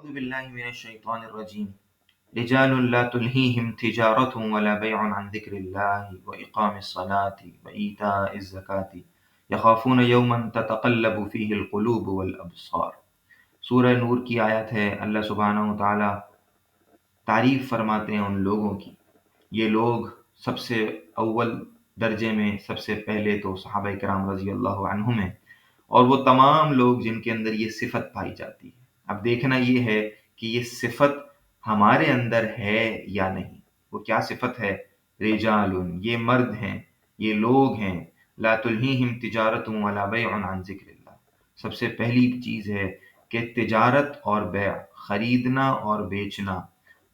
أعوذ بالله من الشيطان الرجيم رجال لا تلهيهم تجارة ولا بيع عن ذكر الله وإقام الصلاة وإيتاء الزكاة يخافون يوما تتقلب فيه القلوب والأبصار۔ سورہ نور کی آیت ہے۔ اللہ سبحانہ و تعالیٰ تعریف فرماتے ہیں ان لوگوں کی۔ یہ لوگ سب سے اول درجے میں سب سے پہلے تو صحابہ کرام رضی اللہ عنہم ہیں، اور وہ تمام لوگ جن کے اندر یہ صفت پائی جاتی ہے۔ اب دیکھنا یہ ہے کہ یہ صفت ہمارے اندر ہے یا نہیں۔ وہ کیا صفت ہے؟ رجال، یہ مرد ہیں، یہ لوگ ہیں، لا تلہیہم تجارت ولا بیع عن ذکر اللہ۔ سب سے پہلی چیز ہے کہ تجارت اور بیع، خریدنا اور بیچنا،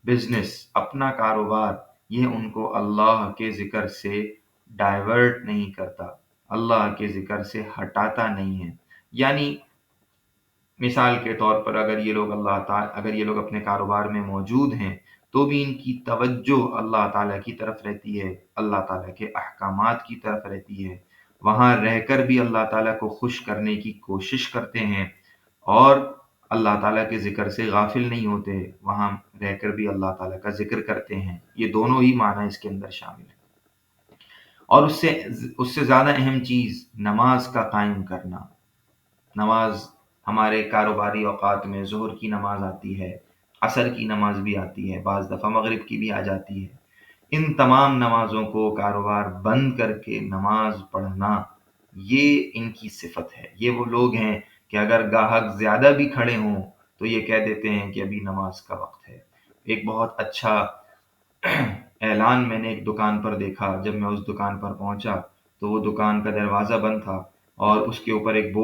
بزنس، اپنا کاروبار، یہ ان کو اللہ کے ذکر سے ڈائیورٹ نہیں کرتا، اللہ کے ذکر سے ہٹاتا نہیں ہے۔ یعنی مثال کے طور پر اگر یہ لوگ اپنے کاروبار میں موجود ہیں تو بھی ان کی توجہ اللہ تعالیٰ کی طرف رہتی ہے، اللہ تعالیٰ کے احکامات کی طرف رہتی ہے، وہاں رہ کر بھی اللہ تعالیٰ کو خوش کرنے کی کوشش کرتے ہیں، اور اللہ تعالیٰ کے ذکر سے غافل نہیں ہوتے، وہاں رہ کر بھی اللہ تعالیٰ کا ذکر کرتے ہیں۔ یہ دونوں ہی معنی اس کے اندر شامل ہیں۔ اور اس سے زیادہ اہم چیز نماز کا قائم کرنا۔ نماز ہمارے کاروباری اوقات میں ظہر کی نماز آتی ہے، عصر کی نماز بھی آتی ہے، بعض دفعہ مغرب کی بھی آ جاتی ہے۔ ان تمام نمازوں کو کاروبار بند کر کے نماز پڑھنا، یہ ان کی صفت ہے۔ یہ وہ لوگ ہیں کہ اگر گاہک زیادہ بھی کھڑے ہوں تو یہ کہہ دیتے ہیں کہ ابھی نماز کا وقت ہے۔ ایک بہت اچھا اعلان میں نے ایک دکان پر دیکھا۔ جب میں اس دکان پر پہنچا تو وہ دکان کا دروازہ بند تھا، اور اس کے اوپر ایک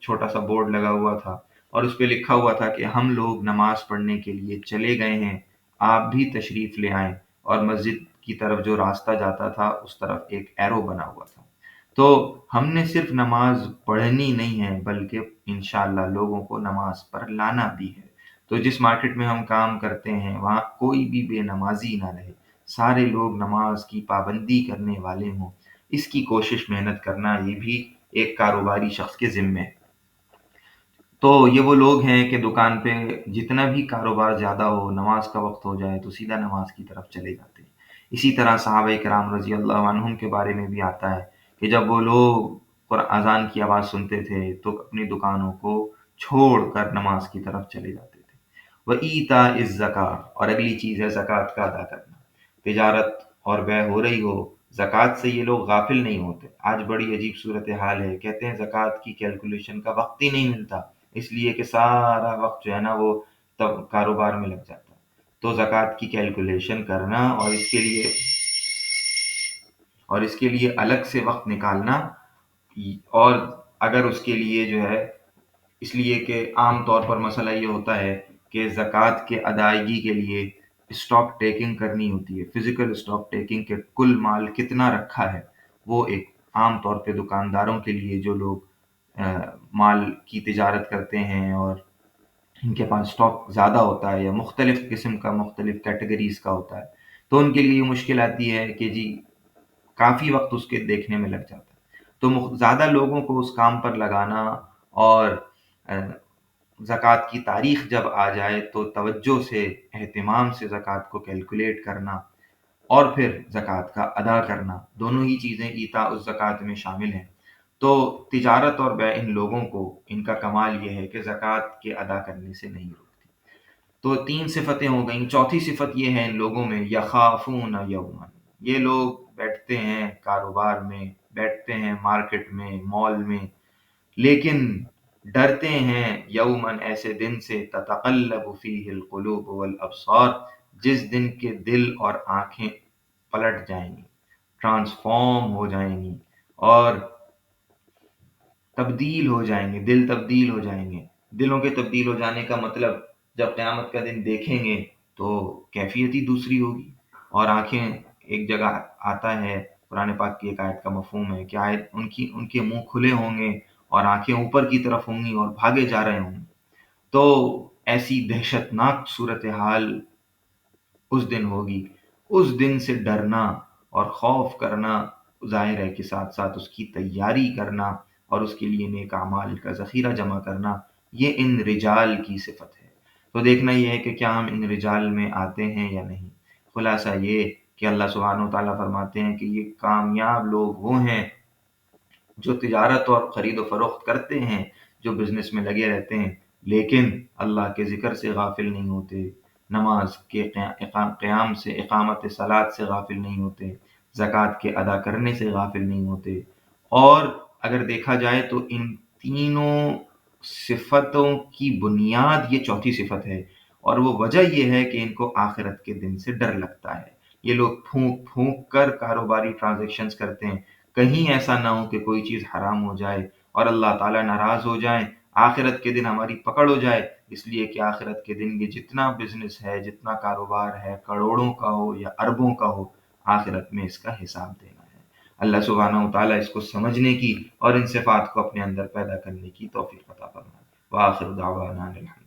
چھوٹا سا بورڈ لگا ہوا تھا، اور اس پہ لکھا ہوا تھا کہ ہم لوگ نماز پڑھنے کے لیے چلے گئے ہیں، آپ بھی تشریف لے آئیں۔ اور مسجد کی طرف جو راستہ جاتا تھا اس طرف ایک ایرو بنا ہوا تھا۔ تو ہم نے صرف نماز پڑھنی نہیں ہے بلکہ انشاءاللہ لوگوں کو نماز پر لانا بھی ہے۔ تو جس مارکیٹ میں ہم کام کرتے ہیں وہاں کوئی بھی بے نمازی نہ رہے، سارے لوگ نماز کی پابندی کرنے والے ہوں، اس کی کوشش محنت کرنا یہ بھی ایک کاروباری شخص کے ذمے ہے۔ تو یہ وہ لوگ ہیں کہ دکان پہ جتنا بھی کاروبار زیادہ ہو، نماز کا وقت ہو جائے تو سیدھا نماز کی طرف چلے جاتے ہیں۔ اسی طرح صحابہ کرام رضی اللہ عنہم کے بارے میں بھی آتا ہے کہ جب وہ لوگ اذان کی آواز سنتے تھے تو اپنی دکانوں کو چھوڑ کر نماز کی طرف چلے جاتے تھے۔ وَإِيتَاءِ الزَّكَاةِ، اور اگلی چیز ہے زکوٰۃ کا ادا کرنا۔ تجارت اور بیع ہو رہی ہو، زکوٰۃ سے یہ لوگ غافل نہیں ہوتے۔ آج بڑی عجیب صورتحال ہے، کہتے ہیں زکوٰۃ کی کیلکولیشن کا وقت ہی نہیں ملتا، اس لیے کہ سارا وقت جو ہے نا وہ کاروبار میں لگ جاتا ہے۔ تو زکوٰۃ کی کیلکولیشن کرنا اور اس کے لیے الگ سے وقت نکالنا، اور اگر اس کے لیے جو ہے، اس لیے کہ عام طور پر مسئلہ یہ ہوتا ہے کہ زکوٰۃ کے ادائیگی کے لیے اسٹاک ٹیکنگ کرنی ہوتی ہے، فزیکل اسٹاک ٹیکنگ، کے کل مال کتنا رکھا ہے، وہ ایک عام طور پہ دکانداروں کے لیے جو لوگ مال کی تجارت کرتے ہیں اور ان کے پاس اسٹاک زیادہ ہوتا ہے یا مختلف قسم کا مختلف کیٹیگریز کا ہوتا ہے، تو ان کے لیے یہ مشکل آتی ہے کہ جی کافی وقت اس کے دیکھنے میں لگ جاتا ہے۔ تو زیادہ لوگوں کو اس کام پر لگانا، اور زکوٰۃ کی تاریخ جب آ جائے تو توجہ سے، اہتمام سے زکوٰۃ کو کیلکولیٹ کرنا اور پھر زکوٰۃ کا ادا کرنا، دونوں ہی چیزیں ایتاء الزکوٰۃ میں شامل ہیں۔ تو تجارت اور بیع ان لوگوں کو، ان کا کمال یہ ہے کہ زکوٰۃ کے ادا کرنے سے نہیں روکتی۔ تو 3 صفتیں ہو گئیں۔ چوتھی صفت یہ ہے ان لوگوں میں، یخافون یوما، یہ لوگ بیٹھتے ہیں کاروبار میں، بیٹھتے ہیں مارکیٹ میں، مال میں، لیکن ڈرتے ہیں یومن، ایسے دن سے، تتقلب فیہ القلوب والابصار، جس دن کے دل اور آنکھیں پلٹ جائیں گی، ٹرانسفارم ہو جائیں گی اور تبدیل ہو جائیں گے، دل تبدیل ہو جائیں گے۔ دلوں کے تبدیل ہو جانے کا مطلب جب قیامت کا دن دیکھیں گے تو کیفیت ہی دوسری ہوگی، اور آنکھیں، ایک جگہ آتا ہے قرآن پاک کی ایک آیت کا مفہوم ہے کہ ان کے منہ کھلے ہوں گے اور آنکھیں اوپر کی طرف ہوں گی اور بھاگے جا رہے ہوں گے۔ تو ایسی دہشت ناک صورتحال اس دن ہوگی۔ اس دن سے ڈرنا اور خوف کرنا ظاہر ہے کہ ساتھ ساتھ اس کی تیاری کرنا اور اس کے لیے نیک اعمال کا ذخیرہ جمع کرنا، یہ ان رجال کی صفت ہے۔ تو دیکھنا یہ ہے کہ کیا ہم ان رجال میں آتے ہیں یا نہیں۔ خلاصہ یہ کہ اللہ سبحانہ و تعالیٰ فرماتے ہیں کہ یہ کامیاب لوگ وہ ہیں جو تجارت اور خرید و فروخت کرتے ہیں، جو بزنس میں لگے رہتے ہیں، لیکن اللہ کے ذکر سے غافل نہیں ہوتے، نماز کے قیام سے، اقامت صلاۃ سے غافل نہیں ہوتے، زکوٰۃ کے ادا کرنے سے غافل نہیں ہوتے۔ اور اگر دیکھا جائے تو ان تینوں صفتوں کی بنیاد یہ چوتھی صفت ہے، اور وہ وجہ یہ ہے کہ ان کو آخرت کے دن سے ڈر لگتا ہے۔ یہ لوگ پھونک پھونک کر کاروباری ٹرانزیکشنز کرتے ہیں، کہیں ایسا نہ ہو کہ کوئی چیز حرام ہو جائے اور اللہ تعالیٰ ناراض ہو جائیں، آخرت کے دن ہماری پکڑ ہو جائے، اس لیے کہ آخرت کے دن یہ جتنا بزنس ہے، جتنا کاروبار ہے، کروڑوں کا ہو یا اربوں کا ہو، آخرت میں اس کا حساب دینا ہے۔ اللہ سبحانہ و تعالیٰ اس کو سمجھنے کی اور ان صفات کو اپنے اندر پیدا کرنے کی توفیق عطا فرمائے۔ وآخر دعوانا الحمد